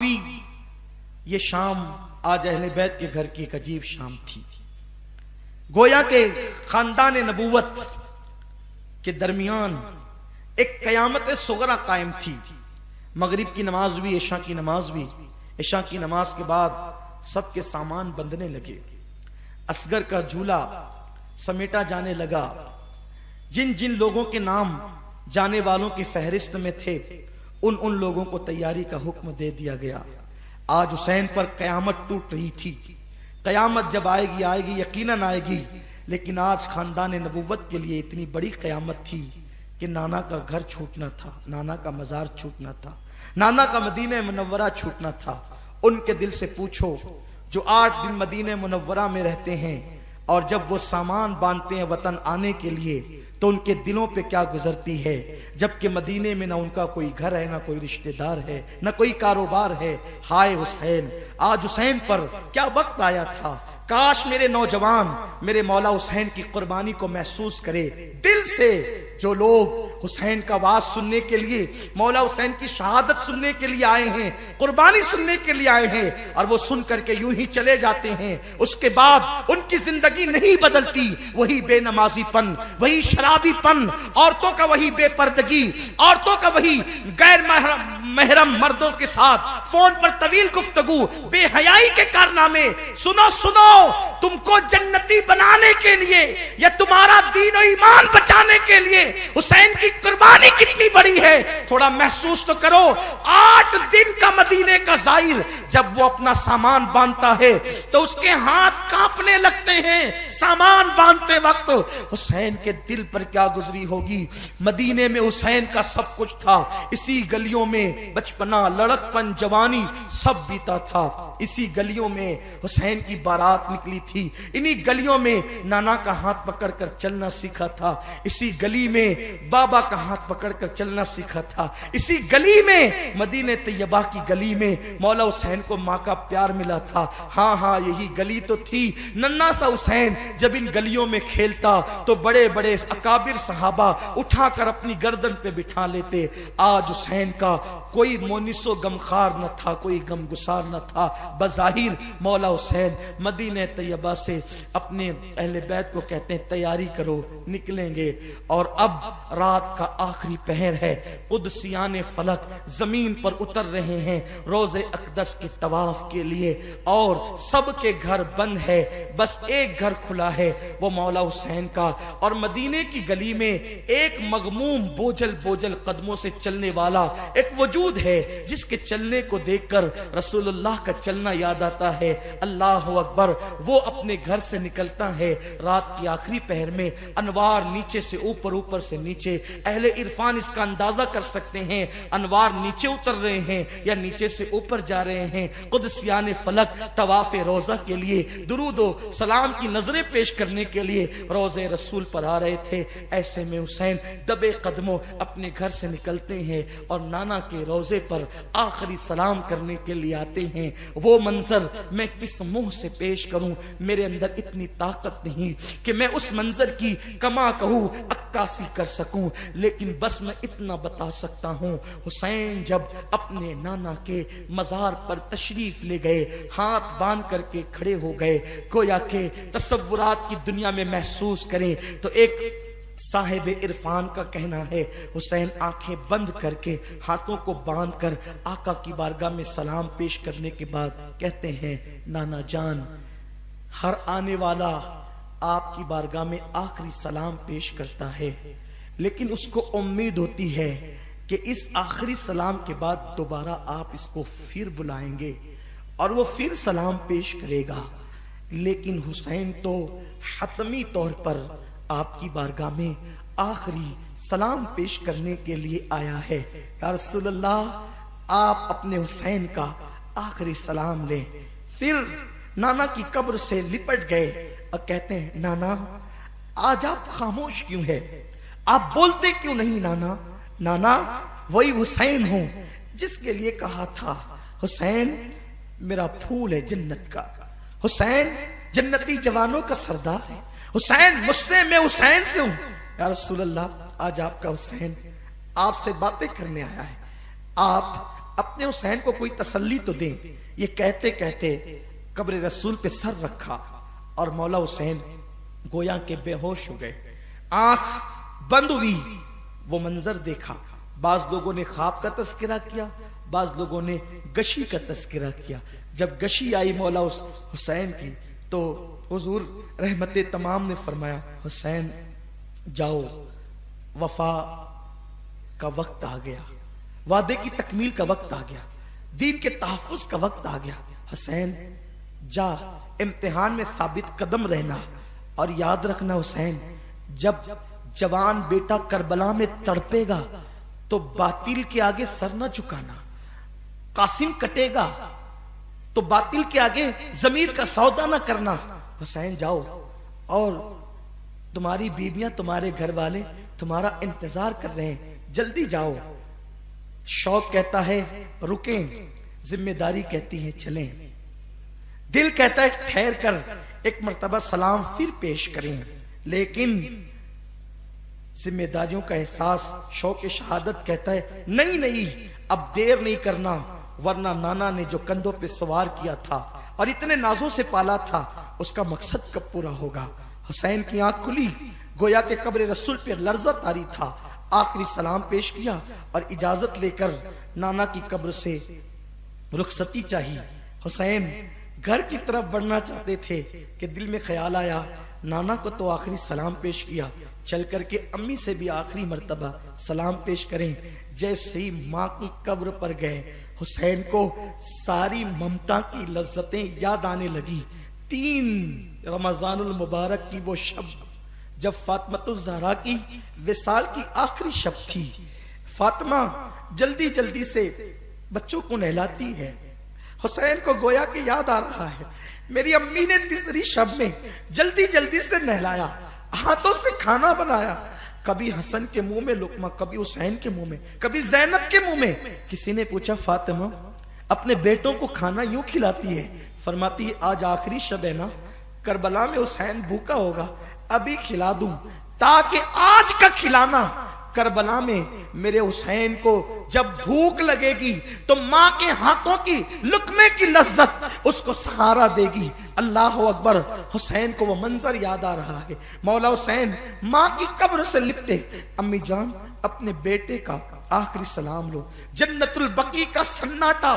ये शाम आज अहले बैत के घर की एक अजीब शाम थी। गोया के खानदान नबूवत के दरमियान एक कयामत सुगरा कायम थी। मगरिब की नमाज भी, इशा की नमाज भी। इशा की नमाज के बाद सबके सामान बंधने लगे। असगर का झूला समेटा जाने लगा। जिन जिन लोगों के नाम जाने वालों की फहरिस्त में थे उन लोगों को तैयारी का हुक्म दे दिया गया। आज हुसैन पर कयामत टूट रही थी। कयामत जब आएगी आएगी, यकीनन आएगी, लेकिन आज खानदान नबूवत के लिए इतनी बड़ी कयामत थी कि नाना का घर छूटना था, नाना का मजार छूटना था, नाना का मदीने मुनव्वरा छूटना था। उनके दिल से पूछो जो 8 दिन मदीने मुनव्वरा में रहते हैं और जब वो सामान बांधते हैं वतन आने के लिए तो उनके दिलों पे क्या गुजरती है, जबकि मदीने में ना उनका कोई घर है, ना कोई रिश्तेदार है, ना कोई कारोबार है। हाय हुसैन, आज हुसैन पर क्या वक्त आया था। काश मेरे नौजवान मेरे मौला हुसैन की कुर्बानी को महसूस करे दिल से। जो लोग हुसैन का आवाज सुनने के लिए, मौला हुसैन की शहादत सुनने के लिए आए हैं, कुर्बानी सुनने के लिए आए हैं और वो सुन करके यूं ही चले जाते हैं, उसके बाद उनकी जिंदगी नहीं बदलती। वही बेनमाजीपन, वही शराबीपन, औरतों का वही बेपर्दगी, औरतों का वही गैर महरम मर्दों के साथ फोन पर तवील गुफ्तगू, बेहयाई के कारनामे। सुनो सुनो, तुमको जन्नती बनाने के लिए या तुम्हारा दीन और ईमान बचाने के लिए हुसैन की कुर्बानी कितनी बड़ी है, थोड़ा महसूस तो करो। 8 दिन का मदीने का जाहिर जब वो अपना सामान बांधता है तो उसके हाथ कांपने लगते हैं। सामान बांधते वक्त हुसैन के दिल पर क्या गुजरी होगी। मदीने में हुसैन का सब कुछ था। इसी गलियों में बचपना, लड़कपन, जवानी सब बीता था। इसी गलियों में हुसैन की बारात निकली थी। इन्हीं गलियों में नाना का हाथ पकड़कर चलना सीखा था। इसी गली में बाबा का हाथ पकड़कर चलना सीखा था। इसी गली में, मदीने तैयबा की गली में मौला हुसैन को माँ का प्यार मिला था। हाँ हाँ, यही गली तो थी। नन्ना सा हुसैन जब इन गलियों में खेलता तो बड़े बड़े अकाबिर सहाबा उठाकर अपनी गर्दन पे बिठा लेते। आज हुसैन का कोई मोनिसो गमखार न था, कोई गमगुसार न था। बज़ाहिर मौला हुसैन मदीने तैयबा से अपने अहले बैत को कहते हैं तैयारी करो, निकलेंगे। और अब रात का आखिरी पहर है। कुदसियाने फलक जमीन पर उतर रहे हैं रोजे अक़दस के तवाफ के लिए और सबके घर बंद है, बस एक घर खुला है, वो मौला हुसैन का। और मदीने की गली में एक मगमूम बोझल बोझल कदमों से चलने वाला एक वजूद है जिसके चलने को देखकर रसूलुल्लाह का चलना याद आता है। अल्लाह अकबर। वो अपने घर से निकलता है रात की आखिरी पहर में। अनवार नीचे से ऊपर, ऊपर से नीचे। अहले इरफान इसका अंदाजा कर सकते हैं अनवार नीचे उतर रहे हैं या नीचे से ऊपर जा रहे हैं। कुदसियाने फलक तवाफे रोजा के लिए दुरूदो सलाम की नजरें पेश करने के लिए रोजे रसूल पर आ रहे थे। ऐसे में हुसैन दबे कदमों अपने घर से निकलते हैं और नाना के रोजे पर आखिरी सलाम करने के लिए आते हैं। वो मंजर मैं किस मुंह से पेश करूं, मेरे अंदर इतनी ताकत नहीं कि मैं उस मंजर की कमा कहूं, अक्कासी कर सकूं, लेकिन बस मैं इतना बता सकता हूं। हुसैन जब अपने नाना के मजार पर तशरीफ ले गए, हाथ बांध करके खड़े हो गए, गोया के तसव्वुरात की दुनिया में महसूस करें तो एक साहिब इरफान का कहना है हुसैन आंखें बंद करके हाथों को बांधकर आका की बारगाह में सलाम पेश करने के बाद कहते हैं, नाना जान, हर आने वाला आपकी बारगाह में आखिरी सलाम पेश करता है, लेकिन उसको उम्मीद होती है कि इस आखिरी सलाम के बाद दोबारा आप इसको फिर बुलाएंगे और वो फिर सलाम पेश करेगा। लेकिन हुसैन तो हतमी तौर पर आपकी बारगाह में आखिरी सलाम पेश करने के लिए आया है। या रसूलल्लाह, आप अपने हुसैन का आखिरी सलाम लें। फिर नाना की कब्र से लिपट गए और कहते हैं, नाना आज आप खामोश क्यों है, आप बोलते क्यों नहीं नाना? नाना, वही हुसैन हूं जिसके लिए कहा था हुसैन मेरा फूल है जन्नत का, हुसैन जन्नती जवानों का सरदार है, हुसैन मुझसे, मैं हुसैन से हूं। या रसूलल्लाह, आज आपका हुसैन आपसे बातें करने आया है। आप अपने हुसैन को कोई तसल्ली तो दें। ये कहते कहते कब्र रसूल पे सर रखा और मौला हुसैन गोया के बेहोश हो गए। आंख बंद हुई, वो मंजर देखा। बाज लोगों ने ख्वाब का तस्करा किया, बाज लोगों ने गशी का तस्करा किया। जब गशी आई मौला हुसैन की तो हुजूर रहमते तमाम ने फरमाया, हुसैन जाओ, वफा का वक्त आ गया, वादे की तकमील का वक्त आ गया, दीन के तहफ्फुज का वक्त आ गया। हुसैन जा, इम्तिहान में साबित कदम रहना और याद रखना हुसैन, जब जवान बेटा करबला में तड़पेगा तो बातिल के आगे सर न झुकाना। कासिम कटेगा तो बातिल के आगे जमीर का सौदा न करना। हुसैन जाओ, और तुम्हारी बीवियां, तुम्हारे घर वाले तुम्हारा इंतजार कर रहे हैं, जल्दी जाओ। शौक कहता है रुकें, जिम्मेदारी कहती है चलें, दिल कहता है ठहर कर एक मर्तबा सलाम फिर पेश करें। लेकिन जिम्मेदारियों का एहसास शौक शहादत कहता है नहीं नहीं, अब देर नहीं करना, वरना नाना ने जो कंधों पे सवार किया था और इतने नाजों से पाला था, उसका मकसद कब पूरा होगा। हुसैन की आंख खुली, गोया के कब्र रसूल पे लर्जा तारी था। आखिरी सलाम पेश किया और इजाजत लेकर नाना की कब्र से रुखसती चाहिए। हुसैन घर की तरफ बढ़ना चाहते थे कि दिल में ख्याल आया, नाना को तो आखिरी सलाम पेश किया, चल करके अम्मी से भी आखिरी मर्तबा सलाम पेश करें। जैसे ही माँ की कब्र पर गए, हुसैन को सारी ममता की लज्जतें याद आने लगी। 3 रमजानुल मुबारक की वो शब जब फातिमातुज़ ज़हरा की विसाल की आखिरी शब थी। फातिमा जल्दी जल्दी से बच्चों को नहलाती है। हुसैन को गोया के याद आ रहा है, मेरी अम्मी ने तीसरी शब में जल्दी जल्दी से नहलाया, हाथों से खाना बनाया, कभी हसन के मुंह में लुकमा, कभी हुसैन के मुंह में, कभी जैनब के मुंह में। किसी ने पूछा फातिमा अपने बेटों को खाना यूं खिलाती है? फरमाती है आज आखिरी शब है ना, करबला में हुसैन भूखा होगा, अभी खिला दूं, ताकि आज का खिलाना करबला में मेरे हुसैन को जब भूख लगेगी तो माँ के हाथों की लुकमे की लज्जत उसको सहारा देगी। अल्लाह अकबर। हुसैन को वो मंजर याद आ रहा है, मौला हुसैन माँ की कब्र से लिपटे, अम्मी जान अपने बेटे का आखिरी सलाम लो। जन्नतुल बकी का सन्नाटा,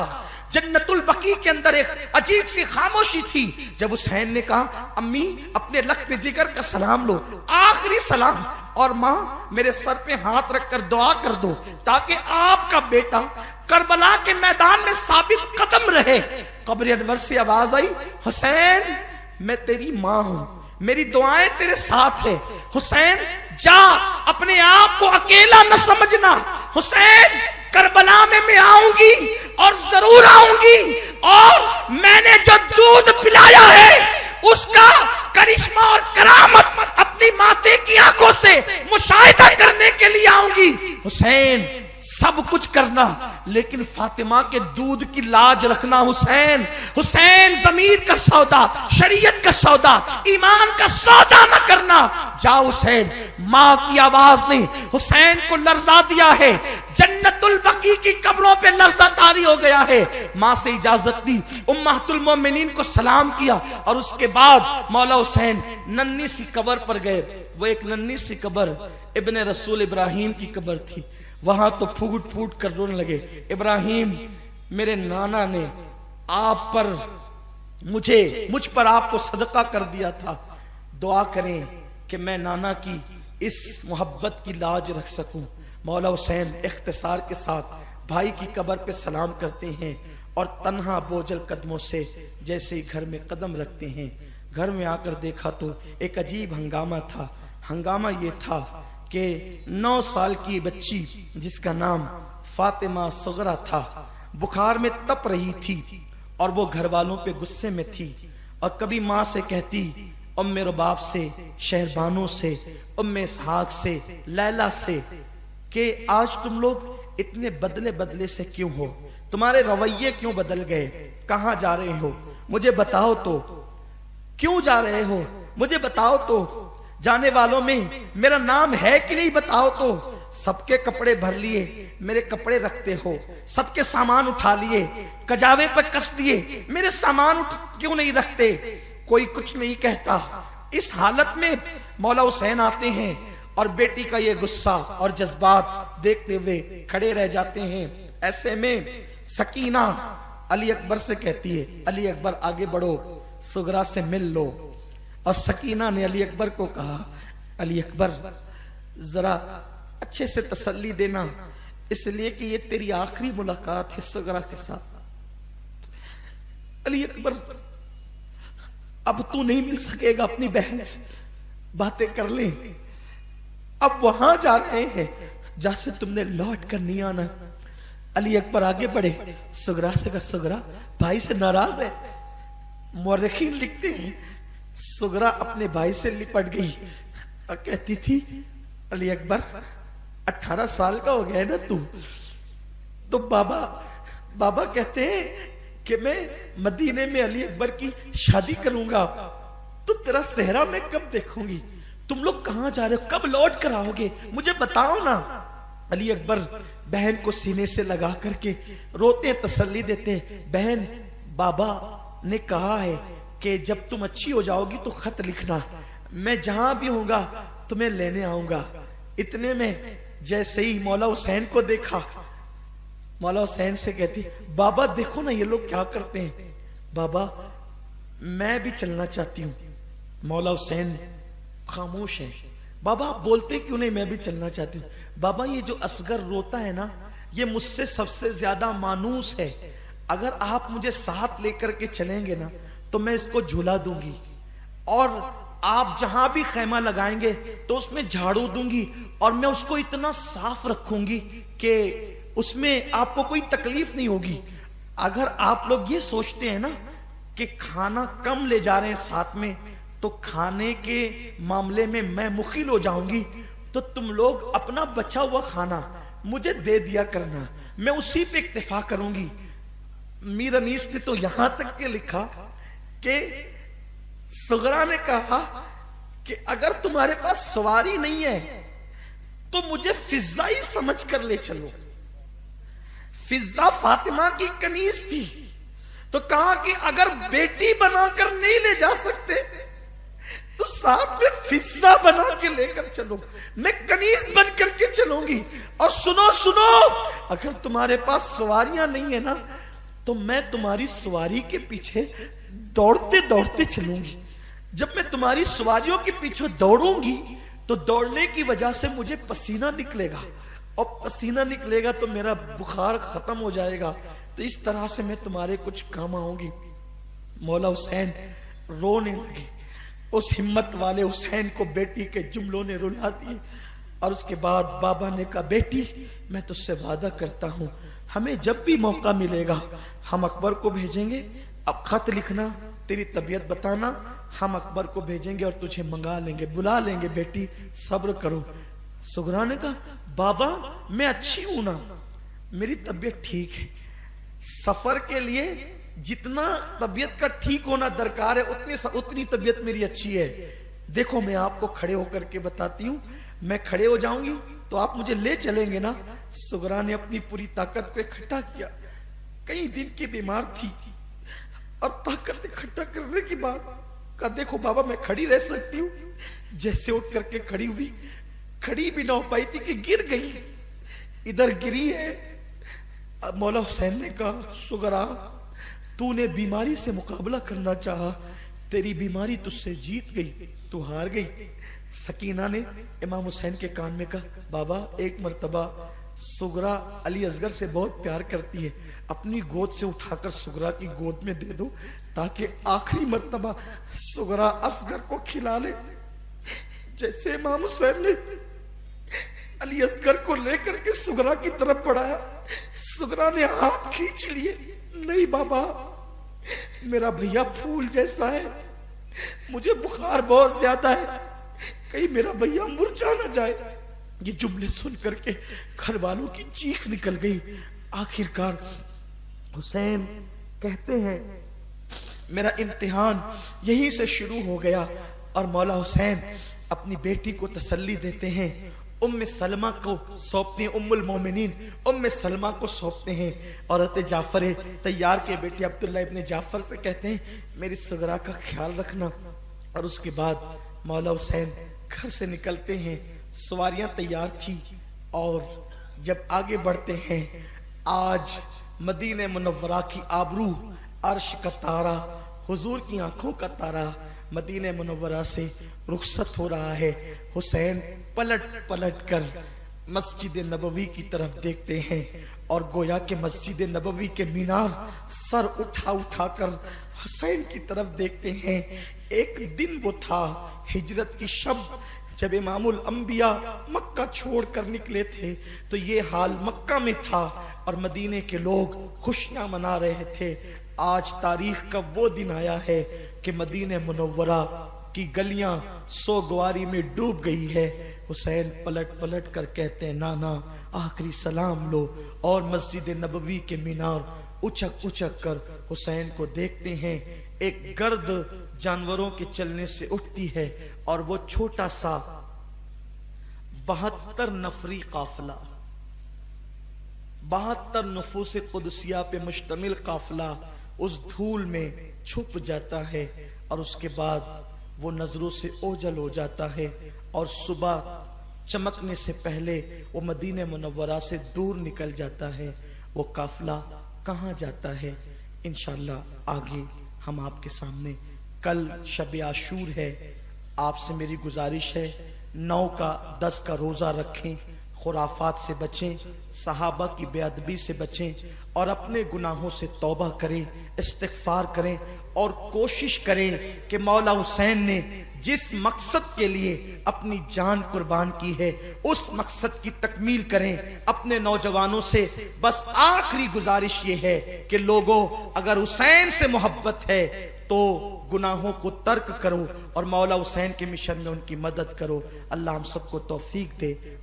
जन्नतुल बकी के अंदर एक अजीब सी खामोशी थी। जब हुसैन ने कहा अम्मी अपने लख्त जिगर का सलाम लो, आखिरी सलाम, और माँ मेरे सर पे हाथ रखकर दुआ कर दो ताकि आपका बेटा करबला के मैदान में साबित कदम रहे। कब्र अनवर से आवाज आई, हुसैन मैं तेरी माँ हूं, मेरी दुआएं तेरे साथ है। हुसैन जा, अपने आप को अकेला न समझना। हुसैन करबला में मैं आऊंगी और जरूर आऊंगी, और मैंने जो दूध पिलाया है उसका करिश्मा और करामत अपनी माते की आंखों से मुशाहिदा करने के लिए आऊंगी। हुसैन सब कुछ करना लेकिन फातिमा के दूध की लाज रखना। हुसैन, हुसैन जमीर का सौदा, शरीयत का सौदा, ईमान का सौदा न करना। जा हुसैन। माँ की आवाज ने हुसैन को लर्जा दिया है, जन्नतुल बकी की कब्रों पे लर्जा तारी हो गया है। माँ से इजाजत ली, उम्महातुल मोमिनीन को सलाम किया और उसके बाद मौला हुसैन नन्ही सी कब्र पर गए। वो एक नन्ही सी कब्र इब्ने रसूल इब्राहिम की कब्र थी। वहां तो फूट फूट कर रोने लगे, इब्राहिम मेरे नाना ने आप पर मुझ पर आपको सदका कर दिया था, दुआ करें कि मैं नाना की इस मोहब्बत की लाज रख सकूं। मौला हुसैन इख्तिसार के साथ भाई की कब्र पे सलाम करते हैं और तन्हा बोझल कदमों से जैसे ही घर में कदम रखते हैं, घर में आकर देखा तो एक अजीब हंगामा था। हंगामा ये था कि 9 साल की बच्ची जिसका नाम फातिमा सगरा था, बुखार में तप रही थी और वो घर वालों पे गुस्से में थी और कभी माँ से कहती, उम्मे रुबाब से, शहरबानों से, उम्मे इसहाक से, लैला से, कि आज तुम लोग इतने बदले बदले से क्यों हो, तुम्हारे रवैये क्यों बदल गए, कहाँ जा रहे हो, मुझे बताओ तो, क्यों जा रहे हो, मुझे बताओ तो, जाने वालों में मेरा नाम है कि नहीं बताओ तो। सबके कपड़े भर लिए, मेरे कपड़े रखते हो, सबके सामान उठा लिए, कजावे पर कस दिए, मेरे सामान क्यों नहीं रखते? कोई कुछ नहीं कहता। इस हालत में मौला हुसैन आते हैं और बेटी का ये गुस्सा और जज्बात देखते हुए खड़े रह जाते हैं। ऐसे में सकीना अली अकबर से कहती है, अली अकबर आगे बढ़ो, सुगरा से मिल लो। और सकीना ने अली अकबर को कहा, अली अकबर जरा अच्छे से तसल्ली देना, इसलिए कि ये तेरी आखिरी मुलाकात है सुगरा के साथ। अली अकबर, अब तू नहीं मिल सकेगा अपनी बहन से, बातें कर ले। अब वहां जा रहे हैं जहां से तुमने लौट कर नहीं आना। अली अकबर आगे बढ़े, सुगरा से कहा, सुगरा भाई से नाराज है। मौरखीन लिखते हैं सुगरा अपने भाई से लिपट गई और कहती थी, अली अकबर 18 साल का हो गया है ना तू, तो बाबा कहते हैं कि मैं मदीने में अली अकबर की शादी करूंगा, तो तेरा सेहरा मैं कब देखूंगी? तुम लोग कहां जा रहे हो, कब लौट कर आओगे, मुझे बताओ ना। अली अकबर बहन को सीने से लगा करके रोते, तसल्ली देते, बहन बाबा ने कहा है कि जब तुम अच्छी हो जाओगी तो खत लिखना, मैं जहां भी होऊंगा तुम्हें लेने आऊंगा। इतने में जैसे ही मौला हुसैन को देखा, मौला हुसैन से कहती, बाबा देखो ना ये लोग क्या करते हैं, बाबा मैं भी चलना चाहती हूं। मौला हुसैन खामोश है। बाबा आप बोलते क्यों नहीं, मैं भी चलना चाहती हूँ। बाबा ये जो असगर रोता है ना, ये मुझसे सबसे ज्यादा मानूस है, अगर आप मुझे साथ लेकर के चलेंगे ना तो मैं इसको झूला दूंगी, और आप जहां भी खैमा लगाएंगे तो उसमें झाड़ू दूंगी, और मैं उसको इतना साफ रखूंगी कि उसमें आपको कोई तकलीफ नहीं होगी। अगर आप लोग ये सोचते हैं ना कि खाना कम ले जा रहे हैं साथ में, तो खाने के मामले में मैं मुखिल हो जाऊंगी, तो तुम लोग अपना बचा हुआ खाना मुझे दे दिया करना, मैं उसी पे इक्तिफा करूंगी। मीर अनीस ने तो यहां तक के लिखा कि सुगरा ने कहा कि अगर तुम्हारे पास सवारी नहीं है तो मुझे फिजा ही समझ कर ले चलो। फिजा फातिमा की कनीज थी, तो कहा कि अगर बेटी बनाकर नहीं ले जा सकते तो साथ में फिजा बना के लेकर चलो, मैं कनीज बन करके चलूंगी। और सुनो सुनो, अगर तुम्हारे पास सवारियां नहीं है ना तो मैं तुम्हारी सवारी के पीछे दौड़ते दौड़ते चलूंगी। जब मैं तुम्हारी सवारियों के पीछे दौड़ूंगी तो दौड़ने की वजह से मुझे पसीना निकलेगा, और पसीना निकलेगा तो मेरा बुखार खत्म हो जाएगा, तो इस तरह से मैं तुम्हारे कुछ काम आऊंगी। मौला हुसैन रोने लगे। उस हिम्मत वाले हुसैन को बेटी के जुमलों ने रुला दिए। और उसके बाद बाबा ने कहा, बेटी मैं तुझसे वादा करता हूं, हमें जब भी मौका मिलेगा हम अकबर को भेजेंगे, अब खत लिखना, तेरी तबीयत बताना, हम अकबर को भेजेंगे और तुझे मंगा लेंगे, बुला लेंगे, बेटी सब्र करो। सुगरा ने कहा, बाबा मैं अच्छी हूं ना, मेरी तबीयत ठीक है, सफर के लिए जितना तबीयत का ठीक होना दरकार है उतनी तबीयत मेरी अच्छी है। देखो मैं आपको खड़े होकर के बताती हूँ, मैं खड़े हो जाऊंगी तो आप मुझे ले चलेंगे ना। सुगरा ने अपनी पूरी ताकत को इकट्ठा किया, कई दिन की बीमार थी, और ताकत इकट्ठा करने के बाद कहा, देखो बाबा मैं खड़ी रह सकती हूँ। जैसे उठ करके खड़ी हुई, खड़ी भी ना हो पाई थी कि गिर गई, इधर गिरी है। अब मौला हुसैन ने कहा, सुगरा तूने बीमारी से मुकाबला करना चाहा, तेरी बीमारी तुझसे जीत गई, तू हार गई। सकीना ने इमाम हुसैन के कान में कहा, बाबा एक मर्तबा सुगरा अली असगर से बहुत प्यार करती है, अपनी गोद से उठाकर सुगरा की गोद में दे दो, ताकि आखिरी मर्तबा सुगरा असगर को खिला ले। जैसे इमाम हुसैन ने अली असगर को लेकर के सुगरा की तरफ बढ़ाया, सुगरा ने हाथ खींच लिए, नहीं बाबा मेरा भैया फूल जैसा है, मुझे बुखार बहुत ज्यादा है, कहीं मेरा भैया मुरझा ना जाए। ये जुमले सुन करके घर वालों की चीख निकल गई। आखिरकार हुसैन कहते हैं, मेरा इम्तिहान यहीं से शुरू हो गया। और मौला हुसैन अपनी बेटी को तसल्ली देते हैं, उम्मे सलमा को सौंपते हैं, उम्मुल मोमिनीन उम्मे सलमा को सौंपते हैं। औरत जाफर तैयार के बेटे अब्दुल्ला इब्ने जाफर से कहते हैं मेरी सगरा का ख्याल रखना। और उसके बाद मौला हुसैन घर से निकलते हैं, सवारियां तैयार थी। और जब आगे बढ़ते हैं, आज मदीने मुनव्वरा की आबरू, अर्श का तारा, हुजूर की आंखों का तारा मदीने मुनव्वरा से रुखसत हो रहा है। हुसैन पलट पलट कर मस्जिद नबवी की तरफ देखते हैं और गोया के मस्जिद नबवी के मीनार सर उठा उठा कर हुसैन की तरफ देखते हैं। एक दिन वो था हिजरत की शब, जब इमामुल अंबिया मक्का छोड़कर निकले थे, तो ये हाल मक्का में था और मदीने के लोग खुशियां मना रहे थे। आज तारीख का वो दिन आया है कि मदीने मुनव्वरा की गलियां सोगवारी में डूब गई है। हुसैन पलट पलट कर कहते हैं नाना आखिरी सलाम लो। और मस्जिद नबवी के मीनार उछक उछक कर हुसैन को देखते हैं। एक गर्द जानवरों के चलने से उठती है और वो छोटा सा 72 नफरी काफिला, 72 नफूस कुदसिया पे मुश्तमिल काफिला उस धूल में छुप जाता है। और उसके बाद वो नजरों से ओझल हो जाता है और सुबह चमकने से पहले वो मदीने मुनव्वरा से दूर निकल जाता है। वो काफिला कहाँ जाता है इंशाअल्लाह आगे हम आपके सामने। कल शब आशूर है, आपसे मेरी गुजारिश है 9 का 10 का रोजा रखें, खुराफात से बचें, सहाबा की बेअदबी से बचें और अपने गुनाहों से तौबा करें, इस्तिग़फ़ार करें और कोशिश करें कि मौला हुसैन ने जिस मकसद के लिए अपनी जान कुर्बान की है उस मकसद की तकमील करें। अपने नौजवानों से बस आखिरी गुजारिश ये है कि लोगों अगर हुसैन से मोहब्बत है तो गुनाहों को तर्क करो और मौला हुसैन के मिशन में उनकी मदद करो। अल्लाह हम सबको तौफीक दे।